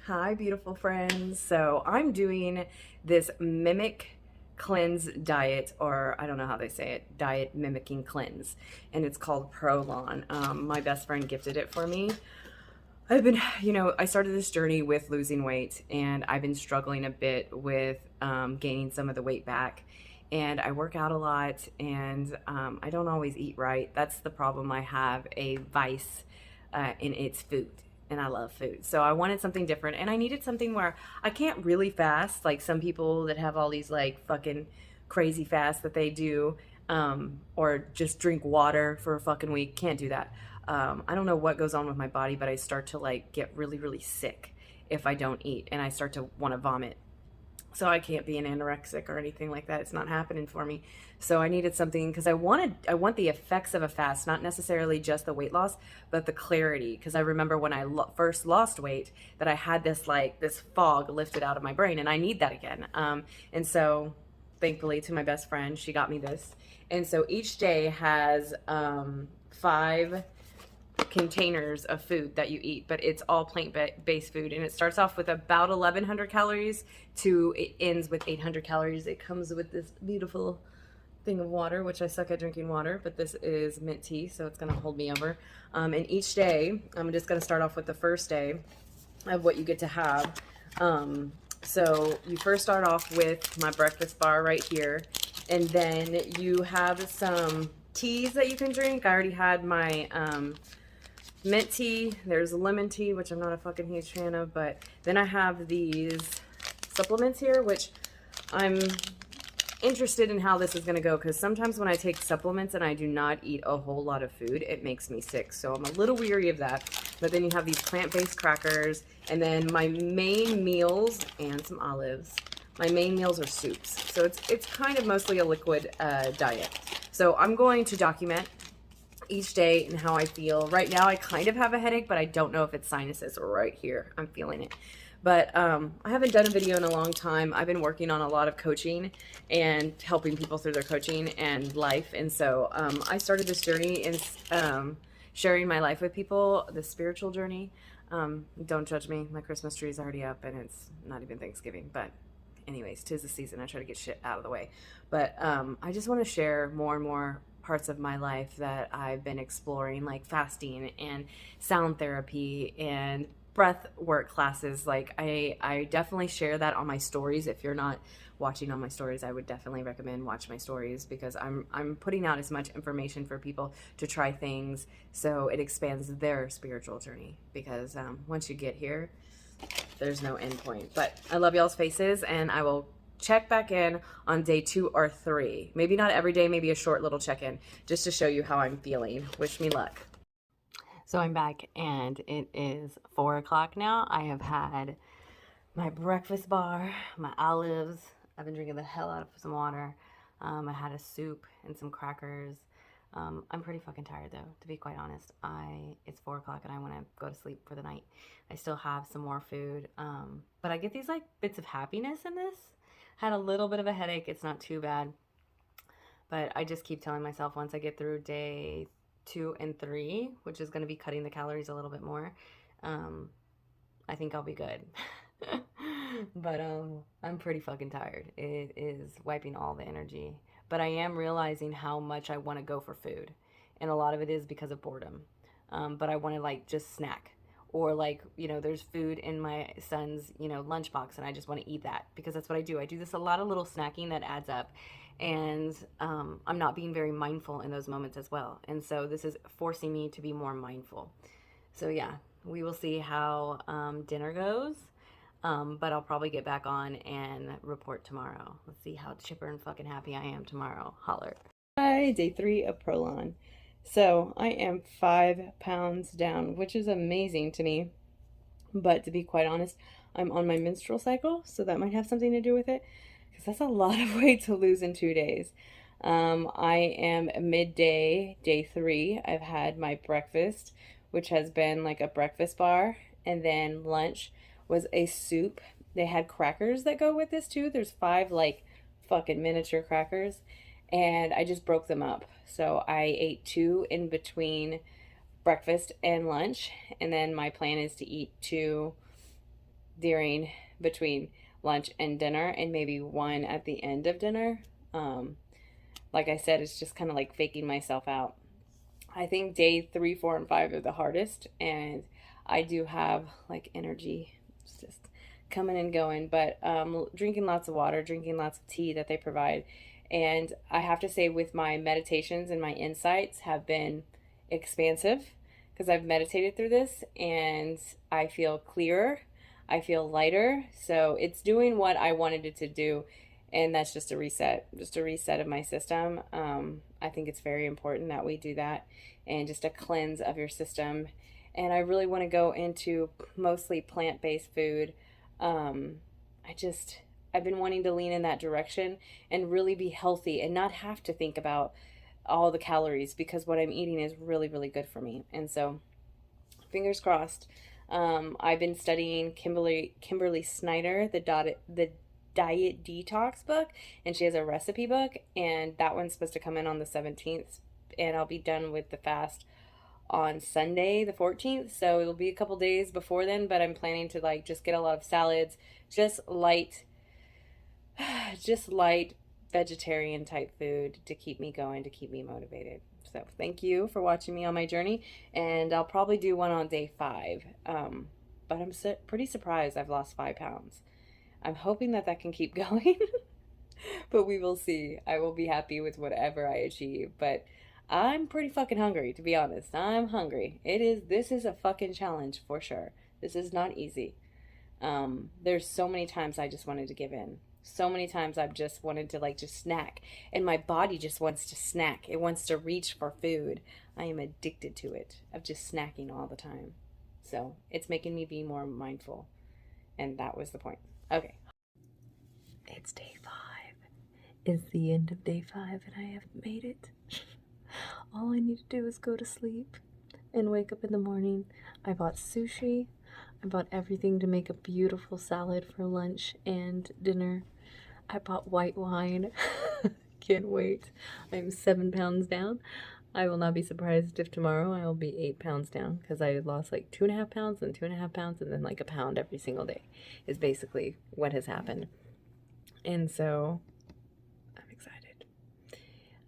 Hi, beautiful friends. So I'm doing this mimic cleanse diet, or I don't know how they say it, diet mimicking cleanse, and it's called Prolon. My best friend gifted it for me. I've been, I started this journey with losing weight, and I've been struggling a bit with gaining some of the weight back. And I work out a lot, and I don't always eat right. That's the problem. I have a vice in its food, and I love food. So I wanted something different, and I needed something where I can't really fast like some people that have all these like fucking crazy fasts that they do, or just drink water for a fucking week. Can't do that. I don't know what goes on with my body, but I start to like get really, really sick if I don't eat, and I start to want to vomit. So I can't be an anorexic or anything like that. It's not happening for me. So I needed something because I want the effects of a fast, not necessarily just the weight loss, but the clarity. Because I remember when I first lost weight, that I had this fog lifted out of my brain, and I need that again. And so, thankfully, to my best friend, she got me this. And so each day has 5 containers of food that you eat, but it's all plant-based food, and it starts off with about 1100 calories to it ends with 800 calories. It comes with this beautiful thing of water, which I suck at drinking water, but this is mint tea, so it's going to hold me over. And each day, I'm just going to start off with the first day of what you get to have. So you first start off with my breakfast bar right here, and then you have some teas that you can drink. I already had my mint tea. There's lemon tea, which I'm not a fucking huge fan of, but then I have these supplements here, which I'm interested in how this is going to go, because sometimes when I take supplements and I do not eat a whole lot of food, it makes me sick. So I'm a little weary of that. But then you have these plant-based crackers, and then my main meals and some olives. My main meals are soups. So it's kind of mostly a liquid diet. So I'm going to document each day and how I feel. Right now I kind of have a headache, but I don't know if it's sinuses or right here. I'm feeling it. But I haven't done a video in a long time. I've been working on a lot of coaching and helping people through their coaching and life. And so I started this journey in sharing my life with people, the spiritual journey. Don't judge me. My Christmas tree is already up, and it's not even Thanksgiving. But anyways, 'tis the season. I try to get shit out of the way. But I just want to share more and more parts of my life that I've been exploring, like fasting and sound therapy and breath work classes. Like I definitely share that on my stories. If you're not watching on my stories, I would definitely recommend watch my stories, because I'm putting out as much information for people to try things so it expands their spiritual journey, because once you get here, there's no end point. But I love y'all's faces, and I will check back in on day 2 or 3. Maybe not every day, maybe a short little check-in, just to show you how I'm feeling. Wish me luck. So I'm back, and it is 4 o'clock now. I have had my breakfast bar, my olives. I've been drinking the hell out of some water. I had a soup and some crackers. I'm pretty fucking tired, though, to be quite honest. It's 4 o'clock and I want to go to sleep for the night. I still have some more food, but I get these like bits of happiness in this. Had a little bit of a headache. It's not too bad, but I just keep telling myself once I get through day 2 and 3, which is going to be cutting the calories a little bit more, I think I'll be good. But I'm pretty fucking tired. It is wiping all the energy. But I am realizing how much I want to go for food, and a lot of it is because of boredom. But I want to like just snack, or like, there's food in my son's lunchbox, and I just want to eat that, because that's what I do. I do this a lot of little snacking that adds up, and I'm not being very mindful in those moments as well. And so this is forcing me to be more mindful. So yeah, we will see how dinner goes. But I'll probably get back on and report tomorrow. Let's see how chipper and fucking happy I am tomorrow. Holler. Hi, day 3 of Prolon. So I am 5 pounds down, which is amazing to me. But to be quite honest, I'm on my menstrual cycle, so that might have something to do with it, because that's a lot of weight to lose in 2 days. I am midday, day 3. I've had my breakfast, which has been like a breakfast bar, and then lunch was a soup. They had crackers that go with this too. There's 5 like fucking miniature crackers, and I just broke them up. So I ate 2 in between breakfast and lunch, and then my plan is to eat 2 between lunch and dinner, and maybe one at the end of dinner. Like I said, it's just kind of like faking myself out. I think day 3, 4, and 5 are the hardest, and I do have like energy. It's just coming and going, but drinking lots of water, drinking lots of tea that they provide. And I have to say, with my meditations and my insights have been expansive because I've meditated through this and I feel clearer. I feel lighter. So it's doing what I wanted it to do. And that's just a reset of my system. I think it's very important that we do that, and just a cleanse of your system. And I really want to go into mostly plant based food. Um, I just, I've been wanting to lean in that direction and really be healthy and not have to think about all the calories, because what I'm eating is really, really good for me. And so, fingers crossed. I've been studying Kimberly Snyder, the Diet Detox book, and she has a recipe book, and that one's supposed to come in on the 17th, and I'll be done with the fast on Sunday the 14th, so it'll be a couple days before then, but I'm planning to like just get a lot of salads, just light just light vegetarian type food to keep me going, to keep me motivated. So thank you for watching me on my journey, and I'll probably do one on day 5. But I'm pretty surprised I've lost 5 pounds. I'm hoping that that can keep going, but we will see. I will be happy with whatever I achieve, but I'm pretty fucking hungry, to be honest. I'm hungry. This is a fucking challenge for sure. This is not easy. There's so many times I just wanted to give in. So many times I've just wanted to like just snack, and my body just wants to snack. It wants to reach for food. I am addicted to it, of just snacking all the time. So it's making me be more mindful, and that was the point. Okay. It's day 5. It's the end of day 5, and I have made it. All I need to do is go to sleep and wake up in the morning. I bought sushi. I bought everything to make a beautiful salad for lunch and dinner. I bought white wine. Can't wait. I'm 7 pounds down. I will not be surprised if tomorrow I will be 8 pounds down, because I lost like 2.5 pounds and 2.5 pounds and then like a pound every single day is basically what has happened. And so I'm excited.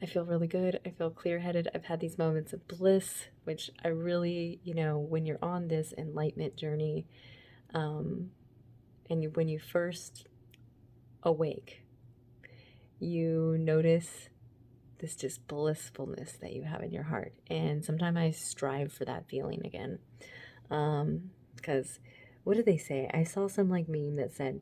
I feel really good. I feel clear-headed. I've had these moments of bliss, which I really, when you're on this enlightenment journey, and when you first awake, you notice this just blissfulness that you have in your heart. And sometimes I strive for that feeling again. Because what did they say? I saw some like meme that said,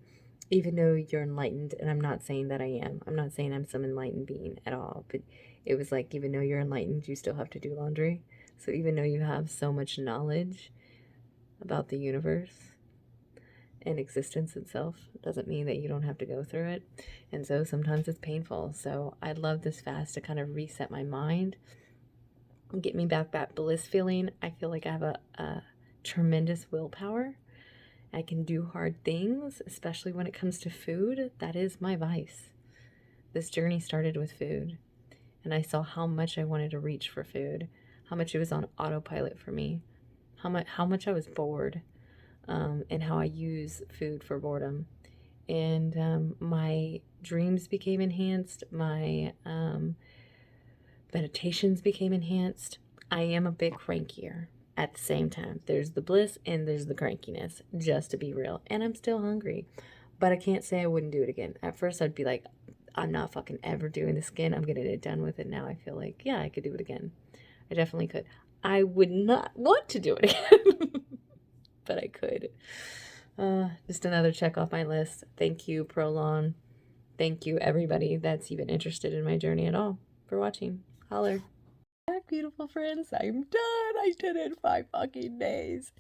even though you're enlightened, and I'm not saying that I am. I'm not saying I'm some enlightened being at all. But it was like, even though you're enlightened, you still have to do laundry. So even though you have so much knowledge about the universe and existence itself, doesn't mean that you don't have to go through it. And so sometimes it's painful. So I love this fast to kind of reset my mind and get me back that bliss feeling. I feel like I have a tremendous willpower. I can do hard things, especially when it comes to food. That is my vice. This journey started with food, and I saw how much I wanted to reach for food, how much it was on autopilot for me, how much I was bored, and how I use food for boredom. And my dreams became enhanced. My meditations became enhanced. I am a bit crankier at the same time. There's the bliss and there's the crankiness, just to be real. And I'm still hungry, but I can't say I wouldn't do it again. At first, I'd be like, I'm not fucking ever doing this again. I'm getting it done with it. Now I feel like, yeah, I could do it again. I definitely could. I would not want to do it again, but I could. Just another check off my list. Thank you, Prolon. Thank you, everybody that's even interested in my journey at all, for watching. Holler. Back, beautiful friends. I'm done. I did it in 5 fucking days.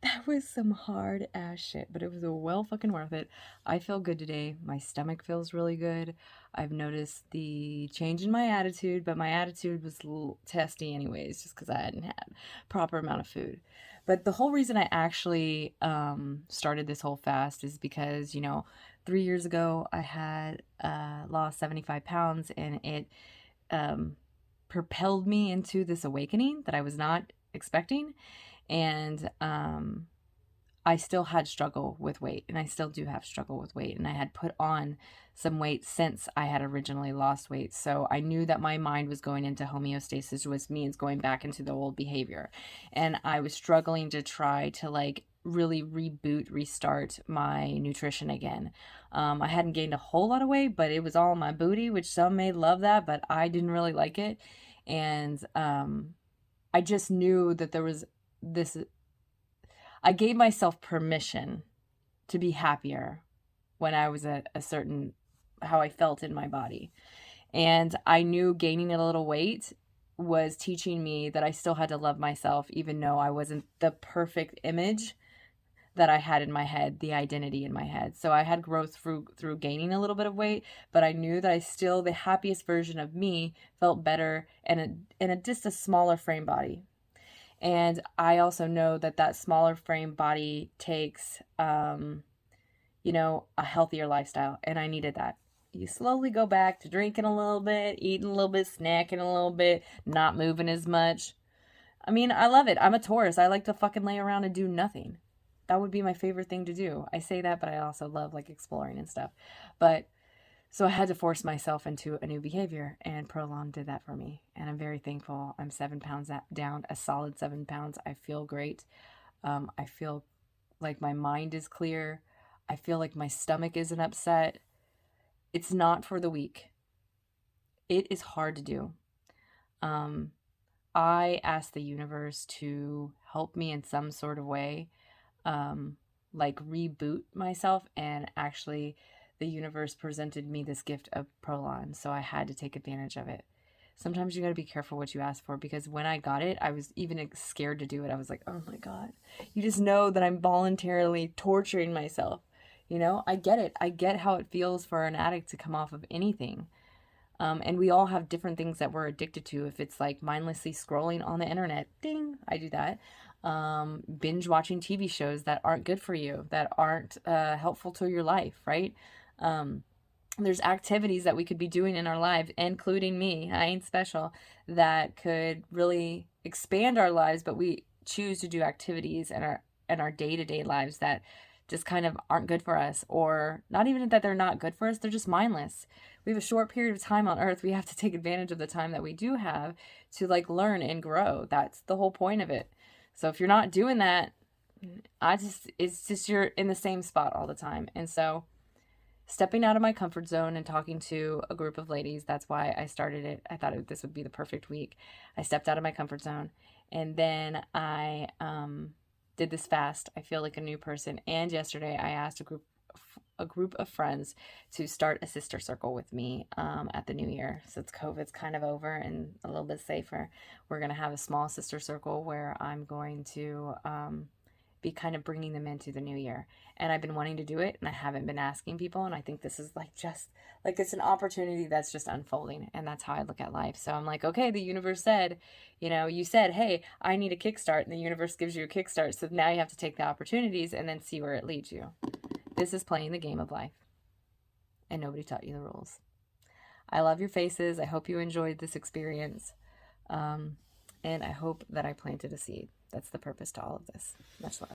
That was some hard ass shit, but it was well fucking worth it. I feel good today. My stomach feels really good. I've noticed the change in my attitude, but my attitude was a little testy anyways, just because I hadn't had proper amount of food. But the whole reason I actually started this whole fast is because, 3 years ago I had lost 75 pounds, and it propelled me into this awakening that I was not expecting. And I still had struggle with weight, and I still do have struggle with weight, and I had put on some weight since I had originally lost weight. So I knew that my mind was going into homeostasis, which means going back into the old behavior. And I was struggling to try to like really restart my nutrition again. I hadn't gained a whole lot of weight, but it was all my booty, which some may love that, but I didn't really like it. And I just knew that there was this, I gave myself permission to be happier when I was at a certain, how I felt in my body. And I knew gaining a little weight was teaching me that I still had to love myself, even though I wasn't the perfect image that I had in my head, the identity in my head. So I had growth through gaining a little bit of weight, but I knew that I still, the happiest version of me felt better in just a smaller frame body. And I also know that that smaller frame body takes, you know, a healthier lifestyle. And I needed that. You slowly go back to drinking a little bit, eating a little bit, snacking a little bit, not moving as much. I mean, I love it. I'm a Taurus. I like to fucking lay around and do nothing. That would be my favorite thing to do. I say that, but I also love like exploring and stuff. But so I had to force myself into a new behavior, and Prolon did that for me. And I'm very thankful. I'm 7 pounds down, a solid 7 pounds. I feel great. I feel like my mind is clear. I feel like my stomach isn't upset. It's not for the weak. It is hard to do. I asked the universe to help me in some sort of way, like reboot myself, and actually the universe presented me this gift of Prolon, so I had to take advantage of it. Sometimes you got to be careful what you ask for, because when I got it, I was even scared to do it. I was like, oh my God, you just know that I'm voluntarily torturing myself. You know, I get it. I get how it feels for an addict to come off of anything. And we all have different things that we're addicted to. If it's like mindlessly scrolling on the internet, ding, I do that. Binge watching TV shows that aren't good for you, that aren't helpful to your life, right? There's activities that we could be doing in our lives, including me, I ain't special, that could really expand our lives, but we choose to do activities in our day-to-day lives that just kind of aren't good for us, or not even that they're not good for us, they're just mindless. We have a short period of time on earth. We have to take advantage of the time that we do have to like learn and grow. That's the whole point of it. So if you're not doing that, it's just you're in the same spot all the time. And so stepping out of my comfort zone and talking to a group of ladies, that's why I started it. I thought this would be the perfect week. I stepped out of my comfort zone, and then I did this fast. I feel like a new person. And yesterday I asked a group of friends to start a sister circle with me at the new year. Since COVID's kind of over and a little bit safer, we're going to have a small sister circle where I'm going to be kind of bringing them into the new year. And I've been wanting to do it, and I haven't been asking people. And I think this is like just like it's an opportunity that's just unfolding. And that's how I look at life. So I'm like, okay, the universe said, you know, you said, hey, I need a kickstart. And the universe gives you a kickstart. So now you have to take the opportunities and then see where it leads you. This is playing the game of life. And nobody taught you the rules. I love your faces. I hope you enjoyed this experience. And I hope that I planted a seed. That's the purpose to all of this. Much love.